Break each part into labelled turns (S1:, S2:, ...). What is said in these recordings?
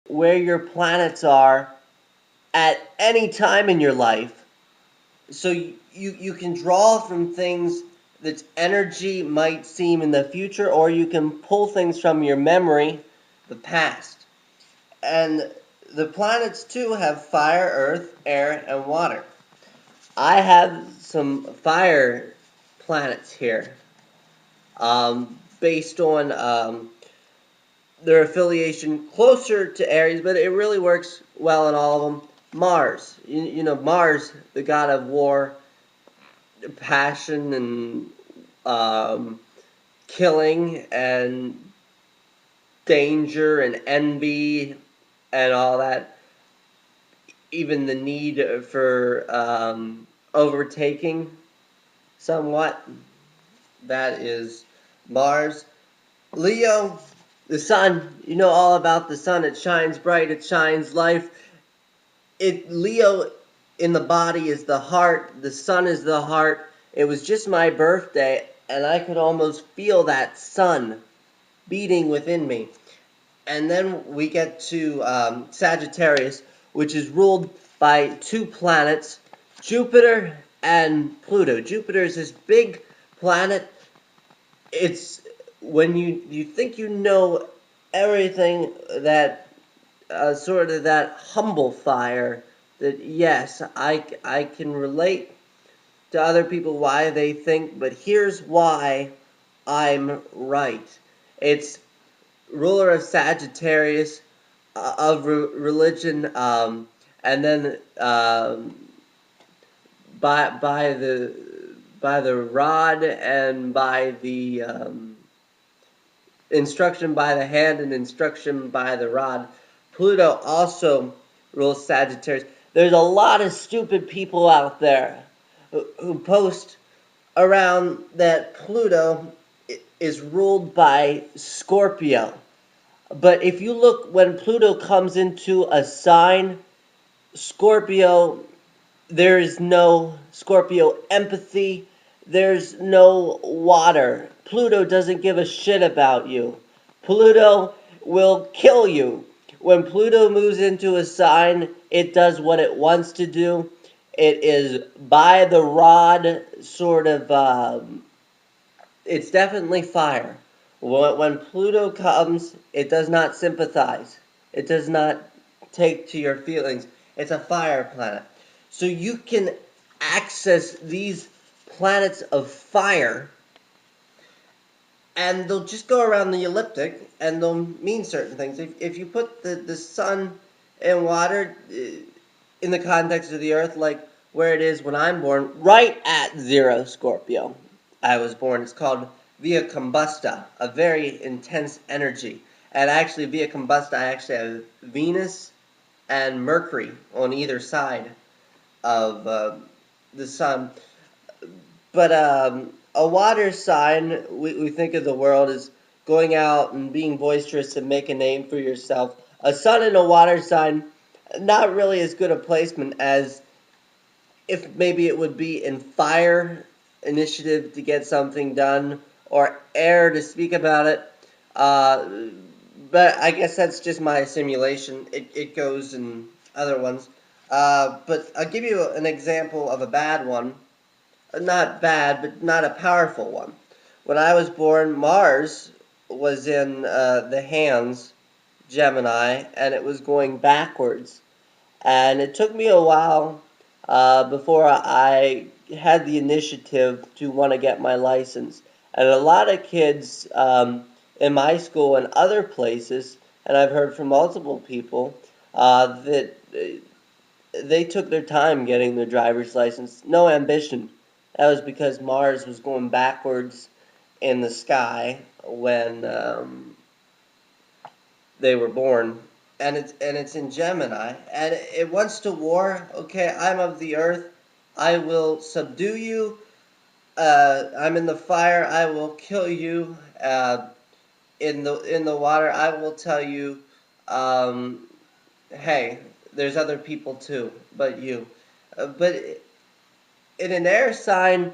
S1: where your planets are at any time in your life. So you can draw from things that energy might seem in the future, or you can pull things from your memory, the past. And the planets too have fire, earth, air, and water. I have some fire planets here, based on their affiliation closer to Aries, but it really works well in all of them. Mars, you know, Mars, the god of war, passion, and killing, and danger, and envy, and all that. Even the need for overtaking, somewhat. That is Mars. Leo, the sun. You know all about the sun. It shines bright. It shines life. Leo in the body is the heart. The sun is the heart. It was just my birthday, and I could almost feel that sun beating within me. And then we get to Sagittarius, which is ruled by two planets, Jupiter and Pluto. Jupiter is this big planet. It's when you think you know everything, that sort of that humble fire, that yes, I can relate to other people why they think, but here's why I'm right. It's ruler of Sagittarius, of religion, and then by the rod, and by the instruction by the hand, and instruction by the rod. Pluto also rules Sagittarius. There's a lot of stupid people out there who post around that Pluto is ruled by Scorpio. But if you look, when Pluto comes into a sign, Scorpio, there is no Scorpio empathy. There's no water. Pluto doesn't give a shit about you. Pluto will kill you. When Pluto moves into a sign, it does what it wants to do. It is by the rod, sort of, it's definitely fire. When Pluto comes, it does not sympathize. It does not take to your feelings. It's a fire planet. So you can access these planets of fire, and they'll just go around the ecliptic, and they'll mean certain things. If you put the sun and water in the context of the earth, like where it is when I'm born, right at 0 Scorpio, I was born. It's called Via Combusta, a very intense energy. And actually, Via Combusta, I actually have Venus and Mercury on either side of the sun. But a water sign, we think of the world as going out and being boisterous and make a name for yourself. A sun and a water sign, not really as good a placement as if maybe it would be in fire, initiative to get something done, or air, to speak about it. But I guess that's just my simulation. It goes in other ones. But I'll give you an example of a bad one. Not bad, but not a powerful one. When I was born, Mars was in the hands, Gemini, and it was going backwards. And it took me a while before I had the initiative to want to get my license. And a lot of kids in my school and other places, and I've heard from multiple people, that they took their time getting their driver's license. No ambition. That was because Mars was going backwards in the sky when they were born. And it's in Gemini, and it wants to war. Okay, I'm of the earth. I will subdue you. I'm in the fire. I will kill you. In the water, I will tell you, hey, there's other people too, but you. But in an air sign,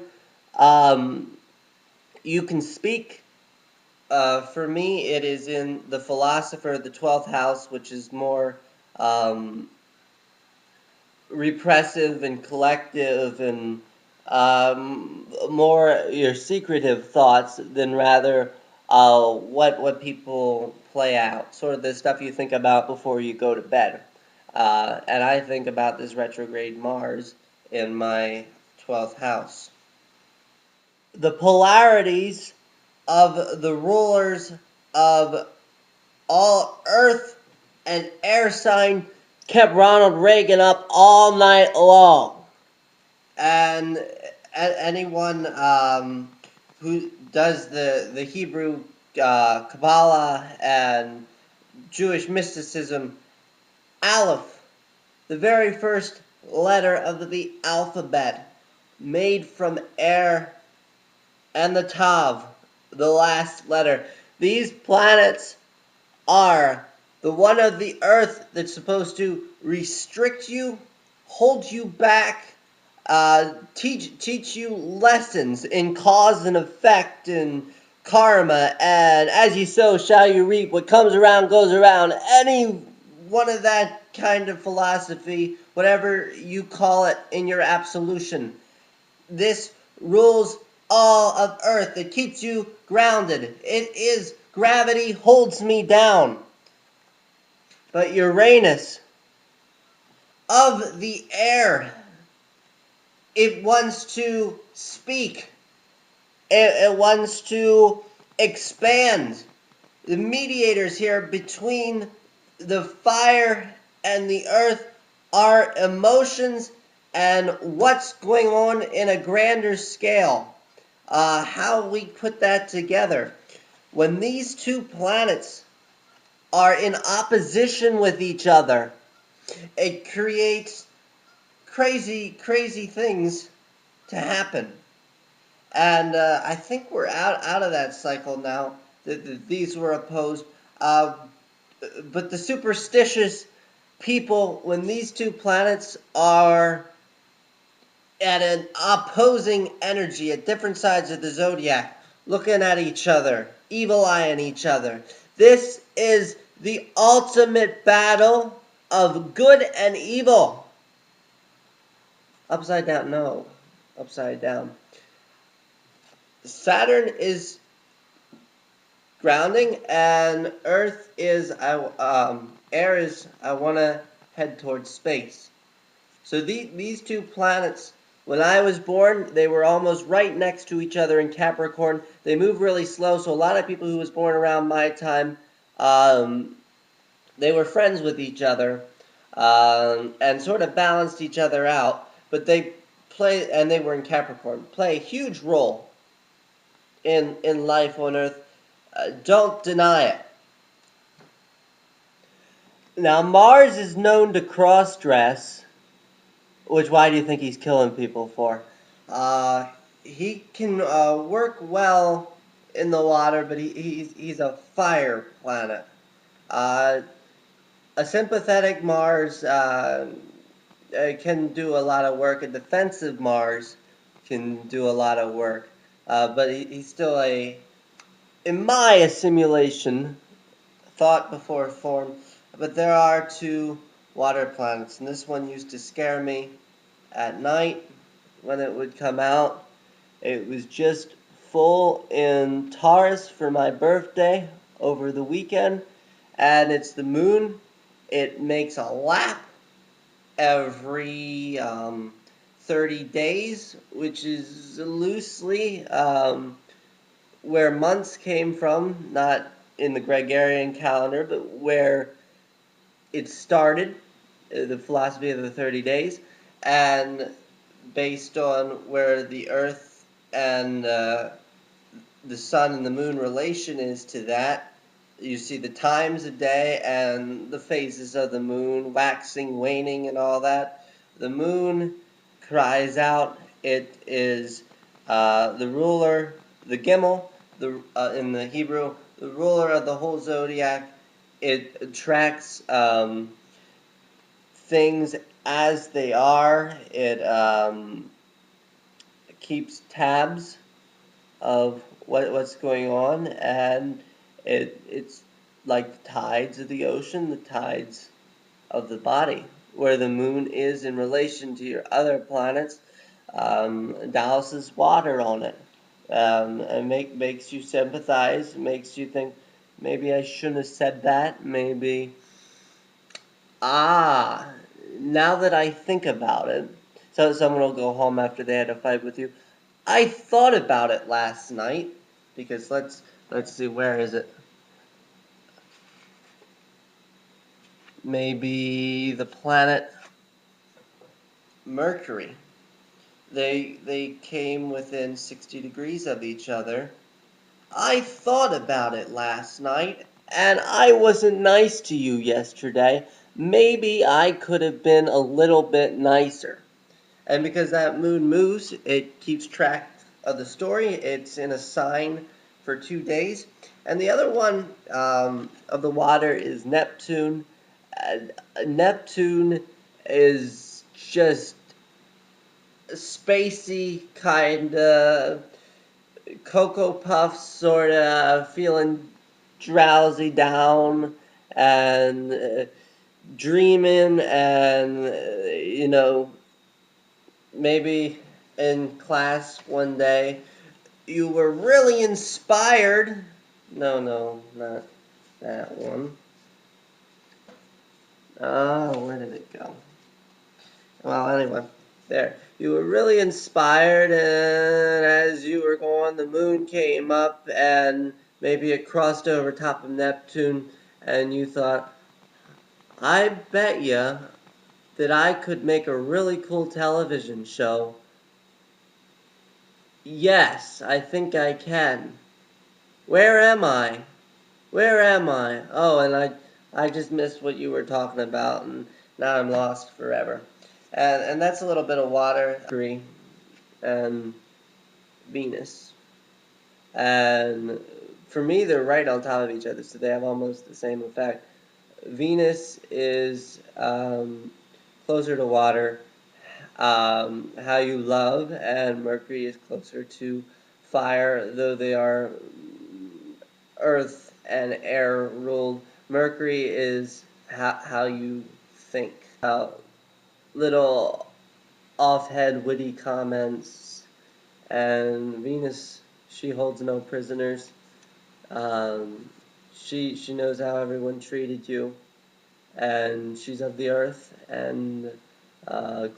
S1: you can speak For me, it is in the philosopher, the 12th house, which is more repressive and collective and more your secretive thoughts than rather what people play out, sort of the stuff you think about before you go to bed. And I think about this retrograde Mars in my 12th house. The polarities of the rulers of all earth and air sign kept Ronald Reagan up all night long. And anyone who does the Hebrew Kabbalah and Jewish mysticism, Aleph, the very first letter of the alphabet, made from air, and the Tav, the last letter. These planets are the one of the earth that's supposed to restrict you, hold you back, teach you lessons in cause and effect and karma, and as you sow shall you reap. What comes around goes around. Any one of that kind of philosophy, whatever you call it in your absolution. This rules all of earth. It keeps you grounded. It is gravity holds me down. But Uranus, of the air, it wants to speak. It wants to expand. The mediators here between the fire and the earth are emotions and what's going on in a grander scale. How we put that together. When these two planets are in opposition with each other, it creates crazy, crazy things to happen. And I think we're out of that cycle now. These were opposed. But the superstitious people, when these two planets are at an opposing energy, at different sides of the zodiac, looking at each other, evil-eyeing each other, this is the ultimate battle of good and evil. Upside down, no. Upside down. Saturn is grounding, and Earth is, Aries, I want to head towards space. So these two planets, when I was born, they were almost right next to each other in Capricorn. They move really slow, so a lot of people who was born around my time, they were friends with each other, and sort of balanced each other out. But they play, and they were in Capricorn, play a huge role in life on Earth. Don't deny it. Now, Mars is known to cross-dress, which why do you think he's killing people for? He can work well in the water, but he's a fire planet. A sympathetic Mars can do a lot of work. A defensive Mars can do a lot of work. But he's still in my assimilation, thought before form. But there are two water planets, and this one used to scare me at night when it would come out. It was just full in Taurus for my birthday over the weekend, and it's the moon. It makes a lap every 30 days, which is loosely where months came from, not in the Gregorian calendar, but where it started, the philosophy of the 30 days, and based on where the Earth and the Sun and the Moon relation is to that. You see the times of day and the phases of the Moon, waxing, waning, and all that. The Moon cries out. It is the ruler, the Gimel, in the Hebrew, the ruler of the whole zodiac. It tracks things as they are. It keeps tabs of what's going on, and it's like the tides of the ocean, the tides of the body, where the moon is in relation to your other planets. Dallas's water on it. And makes you sympathize, makes you think, maybe I shouldn't have said that, maybe. Now that I think about it, so someone will go home after they had a fight with you. I thought about it last night, because let's see, where is it? Maybe the planet Mercury. They came within 60 degrees of each other. I thought about it last night, and I wasn't nice to you yesterday. Maybe I could have been a little bit nicer. And because that moon moves, it keeps track of the story. It's in a sign for 2 days. And the other one of the water is Neptune. Neptune is just spacey, kind of Cocoa Puffs, sort of feeling drowsy down and dreaming, and maybe in class one day you were really inspired. No, not that one. Where did it go? Well, anyway, there. You were really inspired, and as you were going, the moon came up, and maybe it crossed over top of Neptune, and you thought, I bet you that I could make a really cool television show. Yes, I think I can. Where am I? Where am I? Oh, and I just missed what you were talking about, and now I'm lost forever. And that's a little bit of water, Mercury, and Venus. And for me, they're right on top of each other, so they have almost the same effect. Venus is closer to water, how you love, and Mercury is closer to fire, though they are earth and air ruled. Mercury is how you think. Little off-head witty comments, and Venus, she holds no prisoners. She knows how everyone treated you, and she's of the earth and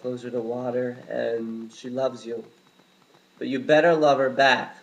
S1: closer to water, and she loves you. But you better love her back.